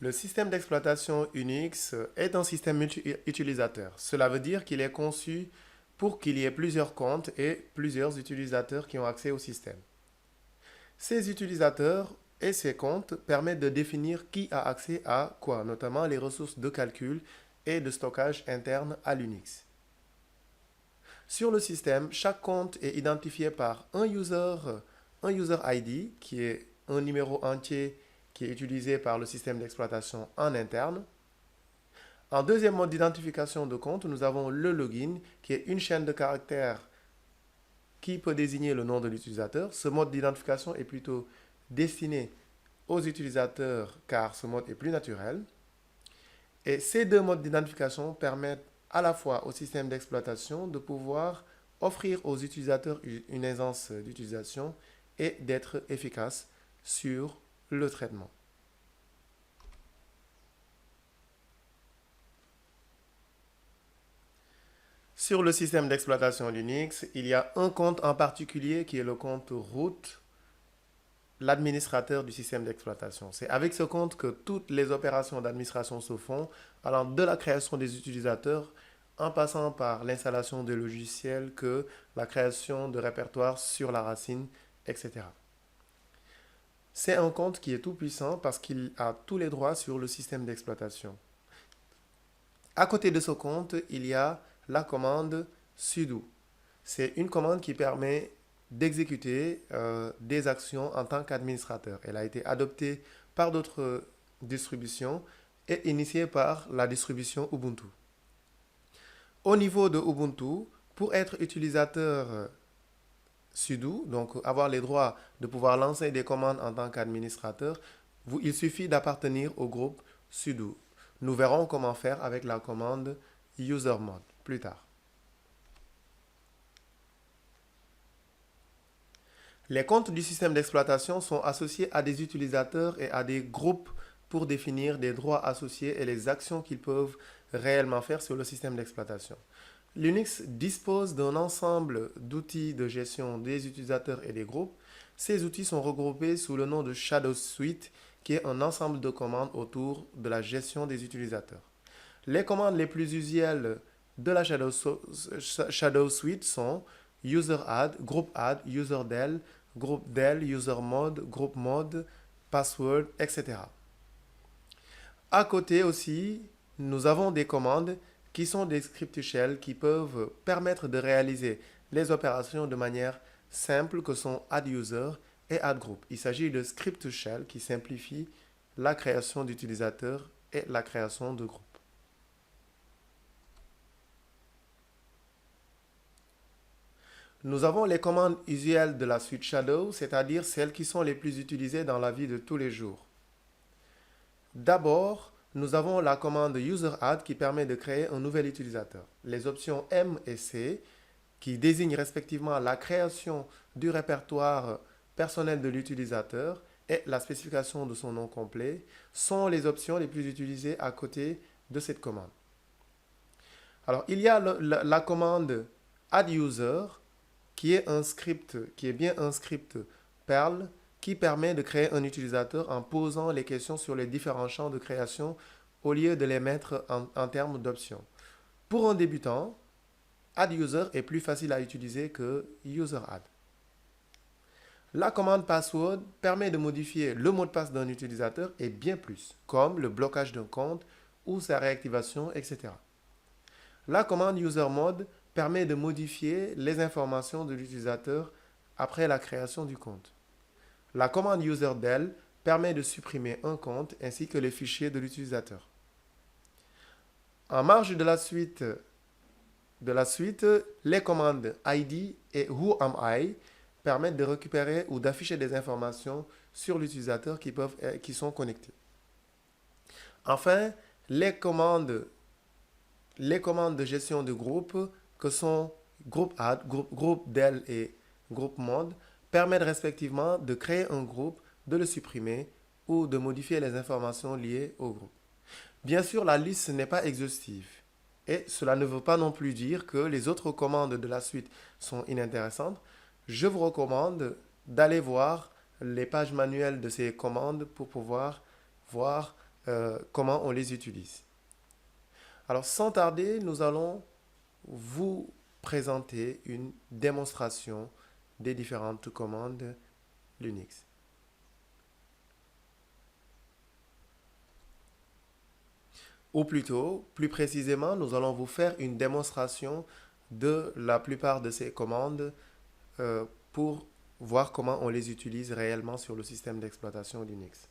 Le système d'exploitation Unix est un système multi-utilisateur. Cela veut dire qu'il est conçu pour qu'il y ait plusieurs comptes et plusieurs utilisateurs qui ont accès au système. Ces utilisateurs et ces comptes permettent de définir qui a accès à quoi, notamment les ressources de calcul et de stockage interne à l'Unix. Sur le système, chaque compte est identifié par un user ID qui est un numéro entier qui est utilisé par le système d'exploitation en interne. En deuxième mode d'identification de compte, nous avons le login qui est une chaîne de caractères qui peut désigner le nom de l'utilisateur. Ce mode d'identification est plutôt destiné aux utilisateurs car ce mode est plus naturel. Et ces deux modes d'identification permettent à la fois au système d'exploitation de pouvoir offrir aux utilisateurs une aisance d'utilisation et d'être efficace sur le traitement. Sur le système d'exploitation Linux, il y a un compte en particulier qui est le compte root, l'administrateur du système d'exploitation. C'est avec ce compte que toutes les opérations d'administration se font, allant de la création des utilisateurs en passant par l'installation des logiciels que la création de répertoires sur la racine, etc. C'est un compte qui est tout puissant parce qu'il a tous les droits sur le système d'exploitation. À côté de ce compte, il y a la commande sudo. C'est une commande qui permet d'exécuter des actions en tant qu'administrateur. Elle a été adoptée par d'autres distributions et initiée par la distribution Ubuntu. Au niveau de Ubuntu, pour être utilisateur sudo, donc avoir les droits de pouvoir lancer des commandes en tant qu'administrateur, il suffit d'appartenir au groupe sudo. Nous verrons comment faire avec la commande usermod plus tard. Les comptes du système d'exploitation sont associés à des utilisateurs et à des groupes pour définir des droits associés et les actions qu'ils peuvent réellement faire sur le système d'exploitation. Linux dispose d'un ensemble d'outils de gestion des utilisateurs et des groupes. Ces outils sont regroupés sous le nom de Shadow Suite, qui est un ensemble de commandes autour de la gestion des utilisateurs. Les commandes les plus usuelles de la Shadow Suite sont UserAdd, GroupAdd, UserDel, GroupDel, UserMod, GroupMod, Password, etc. À côté aussi, nous avons des commandes qui sont des scripts shell qui peuvent permettre de réaliser les opérations de manière simple que sont add-user et add-group. Il s'agit de scripts shell qui simplifient la création d'utilisateurs et la création de groupes. Nous avons les commandes usuelles de la suite Shadow, c'est-à-dire celles qui sont les plus utilisées dans la vie de tous les jours. D'abord, nous avons la commande UserAdd qui permet de créer un nouvel utilisateur. Les options M et C, qui désignent respectivement la création du répertoire personnel de l'utilisateur et la spécification de son nom complet, sont les options les plus utilisées à côté de cette commande. Alors, il y a la commande add-user qui est un script, qui est bien un script Perl qui permet de créer un utilisateur en posant les questions sur les différents champs de création au lieu de les mettre en termes d'options. Pour un débutant, add-user est plus facile à utiliser que user-add. La commande password permet de modifier le mot de passe d'un utilisateur et bien plus, comme le blocage d'un compte ou sa réactivation, etc. La commande usermod permet de modifier les informations de l'utilisateur après la création du compte. La commande userdel permet de supprimer un compte ainsi que les fichiers de l'utilisateur. En marge de la suite, les commandes id et whoami permettent de récupérer ou d'afficher des informations sur l'utilisateur qui sont connectés. Enfin, les commandes de gestion de groupe que sont GroupAdd, GroupDel et GroupMod permettent respectivement de créer un groupe, de le supprimer ou de modifier les informations liées au groupe. Bien sûr, la liste n'est pas exhaustive et cela ne veut pas non plus dire que les autres commandes de la suite sont inintéressantes. Je vous recommande d'aller voir les pages manuelles de ces commandes pour pouvoir voir comment on les utilise. Alors, sans tarder, nous allons vous présenter une démonstration des différentes commandes Linux. Ou plutôt, plus précisément, nous allons vous faire une démonstration de la plupart de ces commandes pour voir comment on les utilise réellement sur le système d'exploitation Linux.